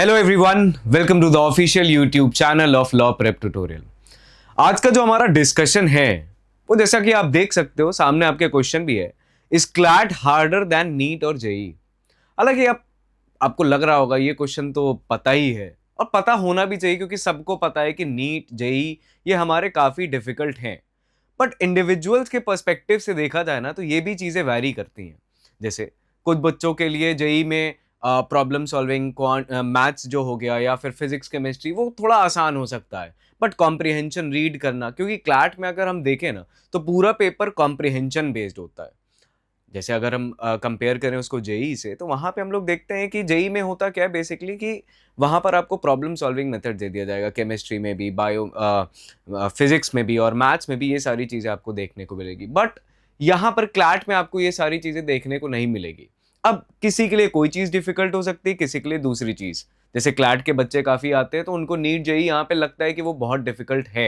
Hello everyone, welcome to the official YouTube channel of law prep tutorial. आज का जो हमारा डिस्कशन है वो जैसा कि आप देख सकते हो सामने आपके क्वेश्चन भी है, is CLAT harder than NEET और जेई। हालांकि आपको लग रहा होगा ये क्वेश्चन तो पता ही है और पता होना भी चाहिए क्योंकि सबको पता है कि नीट जेई ये हमारे काफी डिफिकल्ट हैं। बट इंडिविजुअल्स के पर्सपेक्टिव से देखा जाए ना तो ये भी चीजें वैरी करती हैं। जैसे कुछ बच्चों के लिए जेई में प्रॉब्लम सॉल्विंग मैथ्स जो हो गया या फिर फिजिक्स केमिस्ट्री वो थोड़ा आसान हो सकता है। बट कॉम्प्रिहेंशन रीड करना, क्योंकि क्लैट में अगर हम देखें ना तो पूरा पेपर कॉम्प्रिहेंशन बेस्ड होता है। जैसे अगर हम कंपेयर करें उसको जेई से तो वहां पे हम लोग देखते हैं कि जेई में होता क्या है बेसिकली कि वहां पर आपको प्रॉब्लम सॉल्विंग मेथड दे दिया जाएगा, केमिस्ट्री में भी, फिजिक्स में भी और मैथ्स में भी ये सारी चीजें आपको देखने को मिलेगी। बट यहाँ पर क्लैट में आपको ये सारी चीजें देखने को नहीं मिलेगी। अब किसी के लिए कोई चीज डिफिकल्ट हो सकती है, किसी के लिए दूसरी चीज। जैसे क्लैट के बच्चे काफी आते हैं तो उनको नीट जेई यहाँ पे लगता है कि वो बहुत डिफिकल्ट है।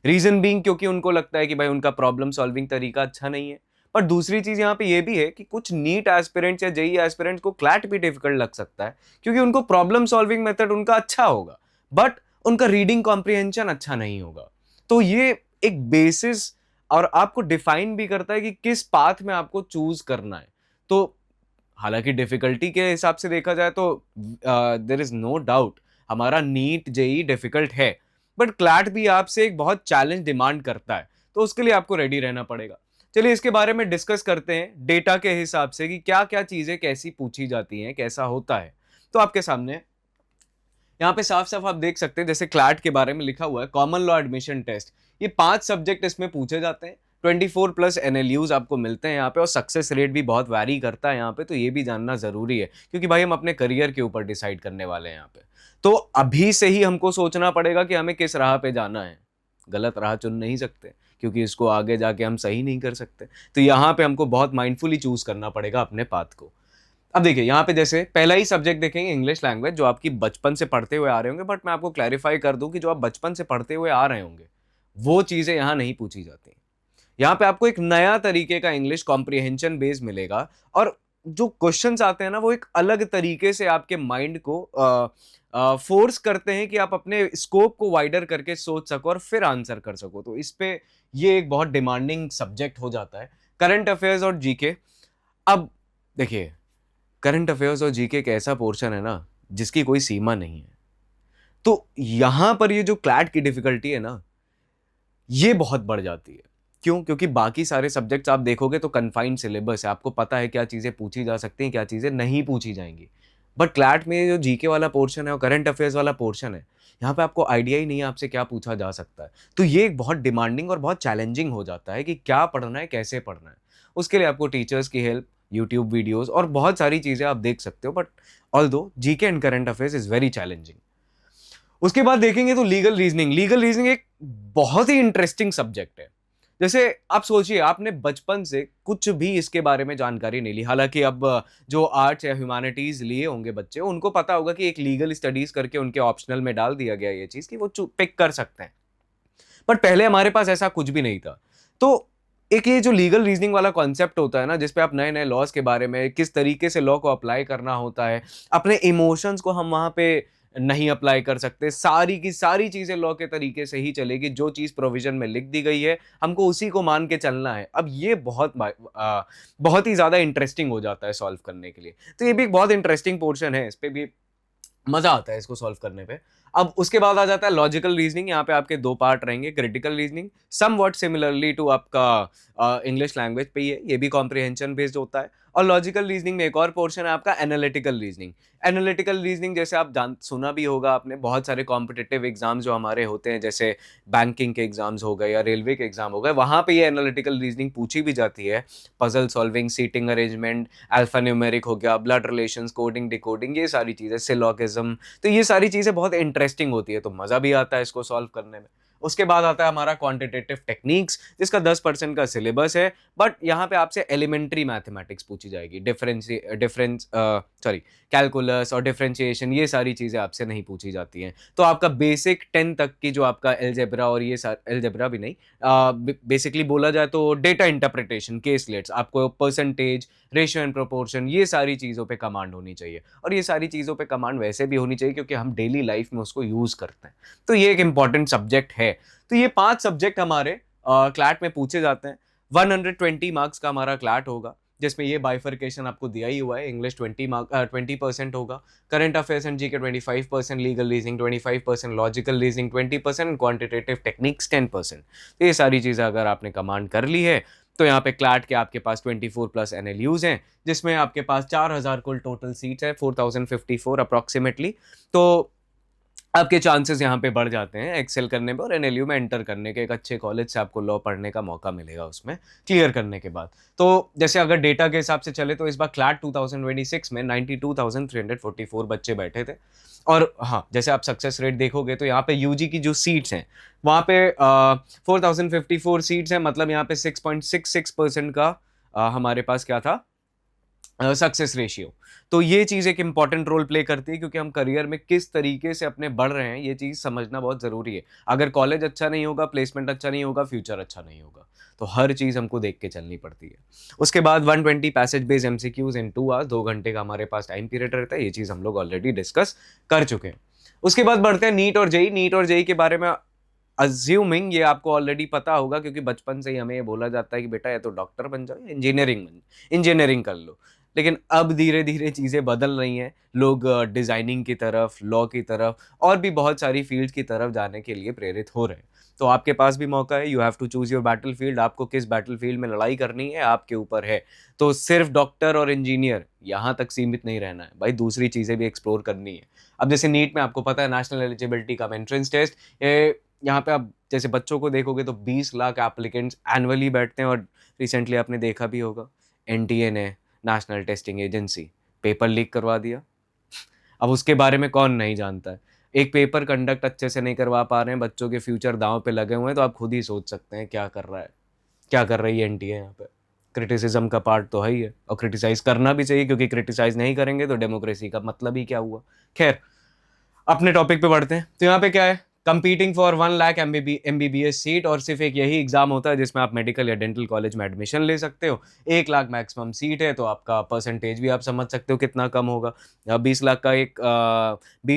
रीजन बीइंग क्योंकि उनको लगता है कि भाई उनका प्रॉब्लम सॉल्विंग तरीका अच्छा नहीं है। पर दूसरी चीज यहाँ पे ये भी है कि कुछ नीट एस्पिरेंट्स या जेई एस्पिरेंट्स को क्लैट भी डिफिकल्ट लग सकता है क्योंकि उनको प्रॉब्लम सॉल्विंग मेथड उनका अच्छा होगा बट उनका रीडिंग कॉम्प्रिहेंशन अच्छा नहीं होगा। तो ये एक बेसिस और आपको डिफाइन भी करता है कि किस पाथ में आपको चूज करना है। तो हालांकि डिफिकल्टी के हिसाब से देखा जाए तो देयर इज नो डाउट हमारा नीट जेई डिफिकल्ट है। बट क्लैट भी आपसे एक बहुत चैलेंज डिमांड करता है, तो उसके लिए आपको रेडी रहना पड़ेगा। चलिए इसके बारे में डिस्कस करते हैं डेटा के हिसाब से कि क्या क्या चीजें कैसी पूछी जाती हैं, कैसा होता है। तो आपके सामने यहाँ पे साफ साफ आप देख सकते हैं, जैसे क्लैट के बारे में लिखा हुआ है कॉमन लॉ एडमिशन टेस्ट। ये 5 सब्जेक्ट इसमें पूछे जाते हैं। 24 प्लस एनएलयूज आपको मिलते हैं यहाँ पे और सक्सेस रेट भी बहुत वैरी करता है यहाँ पे। तो ये भी जानना जरूरी है क्योंकि भाई हम अपने करियर के ऊपर डिसाइड करने वाले हैं यहाँ पे। तो अभी से ही हमको सोचना पड़ेगा कि हमें किस राह पे जाना है। गलत राह चुन नहीं सकते क्योंकि इसको आगे जाके हम सही नहीं कर सकते। तो यहाँ पे हमको बहुत माइंडफुली चूज करना पड़ेगा अपने पाथ को। अब देखिए यहाँ पे जैसे पहला ही सब्जेक्ट देखेंगे इंग्लिश लैंग्वेज, जो आपकी बचपन से पढ़ते हुए आ रहे होंगे। बट मैं आपको क्लैरिफाई कर दूं कि जो आप बचपन से पढ़ते हुए आ रहे होंगे वो चीजें यहाँ नहीं पूछी जाती। यहाँ पे आपको एक नया तरीके का इंग्लिश कॉम्प्रिहेंशन बेस मिलेगा और जो क्वेश्चंस आते हैं ना वो एक अलग तरीके से आपके माइंड को फोर्स करते हैं कि आप अपने स्कोप को वाइडर करके सोच सको और फिर आंसर कर सको। तो इस पे ये एक बहुत डिमांडिंग सब्जेक्ट हो जाता है। करंट अफेयर्स और जीके। अब देखिए करंट अफेयर्स और जीके एक ऐसा पोर्शन है ना जिसकी कोई सीमा नहीं है। तो यहां पर ये जो क्लैट की डिफिकल्टी है ना ये बहुत बढ़ जाती है। क्यों? क्योंकि बाकी सारे सब्जेक्ट्स आप देखोगे तो कन्फाइंड सिलेबस है, आपको पता है क्या चीजें पूछी जा सकती हैं, क्या चीजें नहीं पूछी जाएंगी। बट क्लैट में जो जीके वाला पोर्शन है और करंट अफेयर्स वाला पोर्शन है, यहाँ पे आपको आइडिया ही नहीं है आपसे क्या पूछा जा सकता है। तो ये एक बहुत डिमांडिंग और बहुत चैलेंजिंग हो जाता है कि क्या पढ़ना है, कैसे पढ़ना है। उसके लिए आपको टीचर्स की हेल्प, यूट्यूब वीडियोस और बहुत सारी चीजें आप देख सकते हो। But although GK and current affairs is very challenging. उसके बाद देखेंगे तो लीगल रीजनिंग। लीगल रीजनिंग एक बहुत ही इंटरेस्टिंग सब्जेक्ट है। जैसे आप सोचिए आपने बचपन से कुछ भी इसके बारे में जानकारी नहीं ली। हालांकि अब जो आर्ट्स या ह्यूमैनिटीज लिए होंगे बच्चे उनको पता होगा कि एक लीगल स्टडीज करके उनके ऑप्शनल में डाल दिया गया ये चीज कि वो पिक कर सकते हैं। बट पहले हमारे पास ऐसा कुछ भी नहीं था। तो एक ये जो लीगल रीजनिंग वाला कॉन्सेप्ट होता है ना जिसपे आप नए नए लॉज के बारे में, किस तरीके से लॉ को अप्लाई करना होता है, अपने इमोशंस को हम वहां पे नहीं अप्लाई कर सकते। सारी की सारी चीजें लॉ के तरीके से ही चलेगी। जो चीज प्रोविजन में लिख दी गई है हमको उसी को मान के चलना है। अब ये बहुत ही ज्यादा इंटरेस्टिंग हो जाता है सॉल्व करने के लिए। तो ये भी एक बहुत इंटरेस्टिंग पोर्शन है, इस पे भी मजा आता है इसको सॉल्व करने पे। अब उसके बाद आ जाता है लॉजिकल रीजनिंग। यहाँ पे आपके 2 पार्ट रहेंगे। Critical reasoning somewhat similarly to आपका इंग्लिश लैंग्वेज पे ही है, ये भी कॉम्प्रिहेंशन बेस्ड होता है। और लॉजिकल रीजनिंग में एक और पोर्शन है आपका एनालिटिकल रीजनिंग। एनालिटिकल रीजनिंग जैसे आप सुना भी होगा आपने, बहुत सारे कॉम्पिटिटिव एग्जाम्स जो हमारे होते हैं जैसे बैंकिंग के एग्जाम्स हो गए या रेलवे के एग्जाम हो गए, वहां पे ये एनालिटिकल रीजनिंग पूछी भी जाती है। Puzzle solving, seating arrangement, alpha numeric हो गया, ब्लड रिलेशंस, कोडिंग डिकोडिंग, ये सारी चीजें, सिलोगिज्म। तो ये सारी चीजें बहुत इंटरेस्टिंग होती है, तो मजा भी आता है इसको सॉल्व करने में। उसके बाद आता है हमारा क्वांटिटेटिव टेक्निक्स, जिसका 10% का सिलेबस है, बट यहाँ पे आपसे एलिमेंट्री मैथमेटिक्स पूछी जाएगी, कैलकुलस और डिफरेंशिएशन, ये सारी चीज़ें आपसे नहीं पूछी जाती हैं। तो आपका बेसिक 10 तक की जो आपका एलजेब्रा और ये एलजेब्रा भी नहीं, बेसिकली बोला जाए तो डेटा इंटरप्रिटेशन, केसलेट्स, आपको परसेंटेज, रेशियो एंड प्रोपोर्शन, ये सारी चीज़ों पे कमांड होनी चाहिए। और ये सारी चीज़ों पे कमांड वैसे भी होनी चाहिए क्योंकि हम डेली लाइफ में उसको यूज़ करते हैं। तो ये एक इंपॉर्टेंट सब्जेक्ट है। तो ये 5 सब्जेक्ट हमारे क्लैट में पूछे जाते हैं। 120 मार्क्स का हमारा क्लैट होगा, जिसमें ये बाइफर्केशन आपको दिया ही हुआ है। इंग्लिश 20% होगा, current affairs and GK 25%, legal reasoning 25%, logical reasoning 20% and quantitative techniques 10%। तो ये सारी चीज़ें अगर आपने कमांड कर ली है तो यहाँ पे क्लैट के आपके पास 24 प्लस एनएलयूज हैं, जिसमें आपके पास 4000 कुल टोटल सीट्स है, 4054 अप्रॉक्सीमेटली। तो आपके चांसेस यहाँ पे बढ़ जाते हैं एक्सेल करने में और एनएलयू में एंटर करने के। एक अच्छे कॉलेज से आपको लॉ पढ़ने का मौका मिलेगा उसमें क्लियर करने के बाद। तो जैसे अगर डेटा के हिसाब से चले तो इस बार क्लैट 2026 में 92,344 बच्चे बैठे थे। और हाँ, जैसे आप सक्सेस रेट देखोगे तो यहाँ पे यूजी की जो सीट्स हैं वहाँ पे 4054 सीट्स हैं, मतलब यहाँ पे 6.66% का हमारे पास क्या था, सक्सेस रेशियो। तो ये चीज़ एक इंपॉर्टेंट रोल प्ले करती है क्योंकि हम करियर में किस तरीके से अपने बढ़ रहे हैं, ये चीज़ समझना बहुत ज़रूरी है। अगर कॉलेज अच्छा नहीं होगा, प्लेसमेंट अच्छा नहीं होगा, फ्यूचर अच्छा नहीं होगा, तो हर चीज़ हमको देख के चलनी पड़ती है। उसके बाद 120 पैसेज बेस्ड एमसीक्यूज इन 2 आवर्स, 2 घंटे का हमारे पास टाइम पीरियड रहता है। ये चीज़ हम लोग ऑलरेडी डिस्कस कर चुके हैं। उसके बाद बढ़ते हैं नीट और जेई। नीट और जेई के बारे में अज्यूमिंग ये आपको ऑलरेडी पता होगा क्योंकि बचपन से ही हमें ये बोला जाता है कि बेटा या तो डॉक्टर बन जाओ या इंजीनियरिंग कर लो। लेकिन अब धीरे धीरे चीज़ें बदल रही हैं, लोग डिज़ाइनिंग की तरफ, लॉ की तरफ और भी बहुत सारी फील्ड की तरफ जाने के लिए प्रेरित हो रहे हैं। तो आपके पास भी मौका है, you have to choose your battle field. आपको किस बैटल फील्ड में लड़ाई करनी है आपके ऊपर है। तो सिर्फ डॉक्टर और इंजीनियर यहाँ तक सीमित नहीं रहना है भाई, दूसरी चीज़ें भी एक्सप्लोर करनी है। अब जैसे नीट में आपको पता है नेशनल एलिजिबिलिटी का एंट्रेंस टेस्ट, ये यहाँ पे आप जैसे बच्चों को देखोगे तो 20 लाख एप्लीकेंट्स एनुअली बैठते हैं। और रिसेंटली आपने देखा भी होगा, एनटीए ने, national testing agency, paper leak करवा दिया। अब उसके बारे में कौन नहीं जानता है। एक पेपर कंडक्ट अच्छे से नहीं करवा पा रहे हैं, बच्चों के फ्यूचर दांव पे लगे हुए हैं, तो आप खुद ही सोच सकते हैं क्या कर रहा है, क्या कर रही है एनटीए यहाँ पे। क्रिटिसिज्म का पार्ट तो है ही है और क्रिटिसाइज करना भी चाहिए क्योंकि क्रिटिसाइज नहीं करेंगे तो डेमोक्रेसी का मतलब ही क्या हुआ। खैर, अपने टॉपिक पे बढ़ते हैं। तो यहाँ पे क्या है, competing for 1 lakh MBBS seat, और सिर्फ एक यही एग्जाम होता है जिसमें आप मेडिकल या डेंटल कॉलेज में एडमिशन ले सकते हो। 1 लाख मैक्सिमम सीट है, तो आपका परसेंटेज भी आप समझ सकते हो कितना कम होगा। 20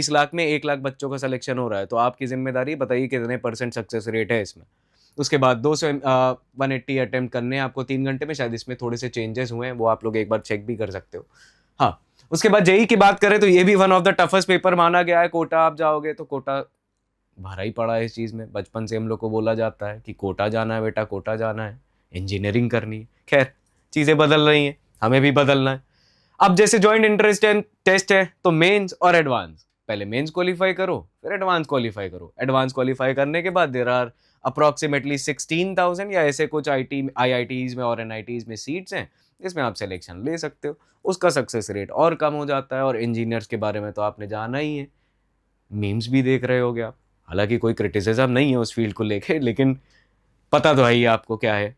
लाख में 1 लाख बच्चों का सिलेक्शन हो रहा है, तो आपकी जिम्मेदारी बताइए कितने % सक्सेस रेट है इसमें। उसके बाद 180 अटेम्प्ट करने हैं आपको 3 घंटे में, शायद इसमें थोड़े से चेंजेस हुए हैं, वो आप लोग एक बार चेक भी कर सकते हो। हाँ, उसके बाद जेई की बात करें तो ये भी one of the toughest paper माना गया है। कोटा आप जाओगे तो कोटा भरा ही पड़ा है इस चीज़ में। बचपन से हम लोग को बोला जाता है कि कोटा जाना है बेटा, कोटा जाना है, इंजीनियरिंग करनी है। खैर, चीज़ें बदल रही हैं, हमें भी बदलना है। अब जैसे जॉइंट इंट्रेंस टेस्ट है तो मेंस और एडवांस, पहले मेंस क्वालिफाई करो फिर एडवांस क्वालिफाई करो। एडवांस क्वालिफाई करने के बाद देयर आर अप्रॉक्सीमेटली 16,000 या ऐसे कुछ आईआईटीज में और एनआईटीज में सीट्स हैं जिसमें आप सिलेक्शन ले सकते हो। उसका सक्सेस रेट और कम हो जाता है। और इंजीनियर्स के बारे में तो आपने जाना ही है, मीम्स भी देख रहे होगे आप। हालांकि कोई क्रिटिसिज्म नहीं है उस फील्ड को लेके, लेकिन पता तो है ही आपको क्या है।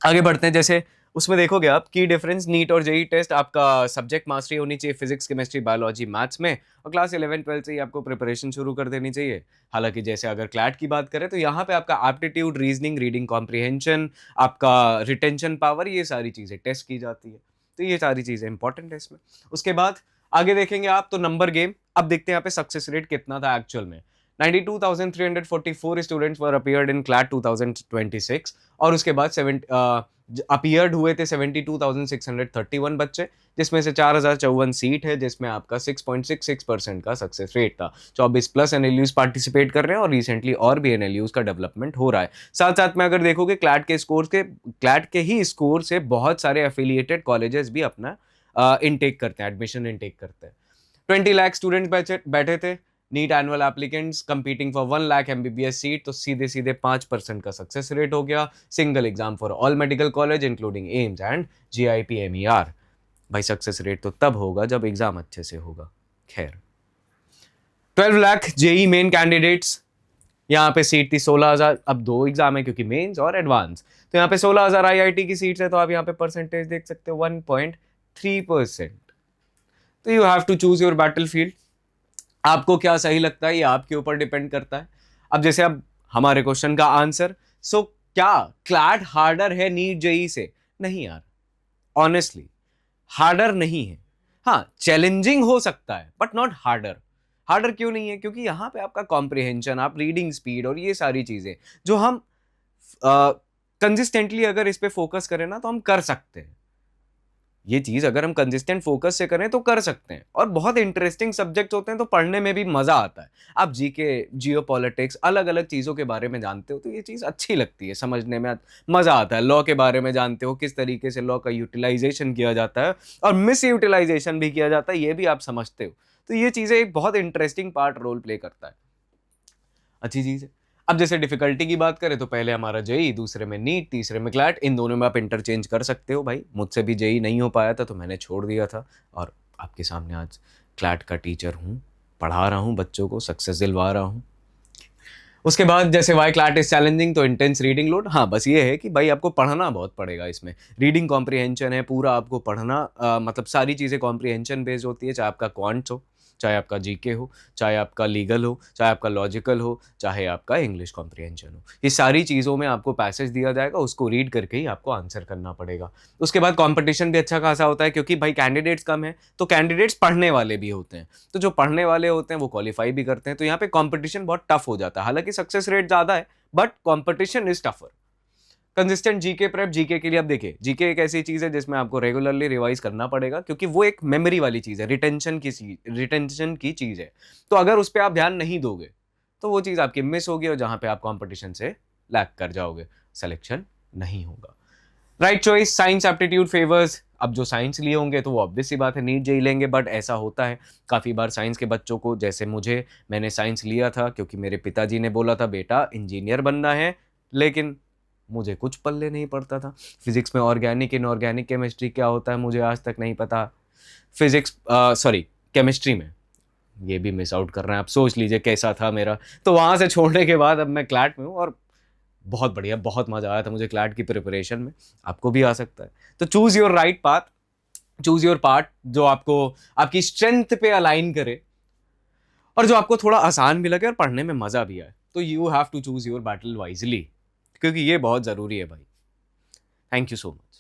आगे बढ़ते हैं। जैसे उसमें देखोगे आप की डिफरेंस नीट और जेई टेस्ट, आपका सब्जेक्ट मास्टरी होनी चाहिए फिजिक्स, केमिस्ट्री, बायोलॉजी, मैथ्स में, और क्लास 11-12 से ही आपको प्रिपरेशन शुरू कर देनी चाहिए। हालांकि जैसे अगर क्लैट की बात करें तो यहाँ पे आपका एप्टीट्यूड, रीजनिंग, रीडिंग कॉम्प्रिहेंशन, आपका रिटेंशन पावर, ये सारी चीज़ें टेस्ट की जाती है। तो ये सारी चीज़ें इंपॉर्टेंट है इसमें। उसके बाद आगे देखेंगे आप तो नंबर गेम। अब देखते हैं यहाँ पे सक्सेस रेट कितना था एक्चुअल में। 92,344 students were appeared in CLAT 2026, और उसके बाद अपीयर्ड हुए थे 72,631 बच्चे, जिसमें से 4,054 सीट है, जिसमें आपका 6.66% का सक्सेस रेट था। 24 प्लस एनएलयूज पार्टिसिपेट कर रहे हैं और रिसेंटली और भी एनएलयूज का डेवलपमेंट हो रहा है। साथ साथ में अगर देखोगे क्लैट के ही स्कोर से बहुत सारे एफिलिएटेड कॉलेजेस भी अपना इनटेक करते हैं, एडमिशन इनटेक करते हैं। 20 लाख स्टूडेंट बैठे थे, NEET annual applicants competing for 1 lakh MBBS seat, तो सीधे सीधे 5% का सक्सेस रेट हो गया। Single exam for all medical college including AIIMS and JIPMER. भाई सक्सेस रेट तो तब होगा जब एग्जाम अच्छे से होगा। खैर, 12 लाख जेई मेन कैंडिडेट्स, यहाँ पे सीट थी 16,000, अब 2 एग्जाम है क्योंकि मेंस और एडवांस, तो यहाँ पे 16,000 आईआईटी की सीट्स है, तो आप यहाँ पे परसेंटेज देख सकते हो 1.3%। तो you have to choose your battlefield. आपको क्या सही लगता है ये आपके ऊपर डिपेंड करता है। अब जैसे अब हमारे क्वेश्चन का आंसर, सो क्या क्लैट हार्डर है नीट जेई से? नहीं यार, ऑनेस्टली हार्डर नहीं है। हाँ, चैलेंजिंग हो सकता है बट नॉट हार्डर। हार्डर क्यों नहीं है? क्योंकि यहां पे आपका कॉम्प्रिहेंशन, आप रीडिंग स्पीड और ये सारी चीजें जो हम कंसिस्टेंटली अगर इस पे फोकस करें ना तो हम कर सकते हैं। ये चीज अगर हम कंसिस्टेंट फोकस से करें तो कर सकते हैं, और बहुत इंटरेस्टिंग सब्जेक्ट होते हैं, तो पढ़ने में भी मजा आता है। आप जीके, जियोपॉलिटिक्स, अलग अलग चीजों के बारे में जानते हो तो ये चीज अच्छी लगती है, समझने में मजा आता है। लॉ के बारे में जानते हो, किस तरीके से लॉ का यूटिलाइजेशन किया जाता है और मिस यूटिलाइजेशन भी किया जाता है, ये भी आप समझते हो। तो ये चीजें एक बहुत इंटरेस्टिंग पार्ट रोल प्ले करता है, अच्छी चीज है। अब जैसे डिफिकल्टी की बात करें तो पहले हमारा जेई, दूसरे में नीट, तीसरे में क्लैट, इन दोनों में आप इंटरचेंज कर सकते हो भाई। मुझसे भी जेई नहीं हो पाया था तो मैंने छोड़ दिया था, और आपके सामने आज क्लैट का टीचर हूँ, पढ़ा रहा हूँ बच्चों को, सक्सेस दिलवा रहा हूँ। उसके बाद जैसे वाई क्लैट इज चैलेंजिंग, तो इंटेंस रीडिंग लोड। हाँ, बस ये है कि भाई आपको पढ़ना बहुत पड़ेगा इसमें। रीडिंग कॉम्प्रिहेंशन है पूरा, आपको पढ़ना मतलब सारी चीज़ें कॉम्प्रिहेंशन बेस्ड होती है, चाहे आपका क्वांट्स हो, चाहे आपका जीके हो, चाहे आपका लीगल हो, चाहे आपका लॉजिकल हो, चाहे आपका इंग्लिश कॉम्प्रिहेंशन हो। ये सारी चीज़ों में आपको पैसेज दिया जाएगा, उसको रीड करके ही आपको आंसर करना पड़ेगा। उसके बाद कंपटीशन भी अच्छा खासा होता है, क्योंकि भाई कैंडिडेट्स कम है तो कैंडिडेट्स पढ़ने वाले भी होते हैं, तो जो पढ़ने वाले होते हैं वो क्वालिफाई भी करते हैं, तो यहाँ पे कंपटीशन बहुत टफ हो जाता है। हालांकि सक्सेस रेट ज़्यादा है but competition is tougher. Consistent GK prep, GK के लिए अब देखिए, जीके एक ऐसी चीज है जिसमें आपको रेगुलरली रिवाइज करना पड़ेगा, क्योंकि वो एक मेमोरी वाली चीज है, रिटेंशन की चीज है। तो अगर उस पर आप ध्यान नहीं दोगे तो वो चीज आपकी मिस होगी, और जहां पे आप कंपटीशन से लैग कर जाओगे, सिलेक्शन नहीं होगा। Right choice, science aptitude favours. अब जो साइंस लिए होंगे तो वो ऑब्वियस सी बात है नीट जेई लेंगे, बट ऐसा होता है काफ़ी बार साइंस के बच्चों को, जैसे मुझे, मैंने साइंस लिया था क्योंकि मेरे पिताजी ने बोला था बेटा इंजीनियर बनना है, लेकिन मुझे कुछ पल्ले नहीं पड़ता था। फिजिक्स में ऑर्गेनिक, इनऑर्गेनिक केमिस्ट्री क्या होता है मुझे आज तक नहीं पता। फिजिक्स सॉरी केमिस्ट्री में ये भी मिस आउट कर रहे हैं, आप सोच लीजिए कैसा था मेरा। तो वहाँ से छोड़ने के बाद अब मैं क्लैट में हूँ, और बहुत बढ़िया, बहुत मजा आया था मुझे क्लैट की प्रिपरेशन में। आपको भी आ सकता है। तो choose your right path, choose your part जो आपको आपकी स्ट्रेंथ पे अलाइन करे, और जो आपको थोड़ा आसान भी लगे और पढ़ने में मजा भी आए। तो you have to choose your battle wisely, क्योंकि ये बहुत जरूरी है भाई। Thank you so much.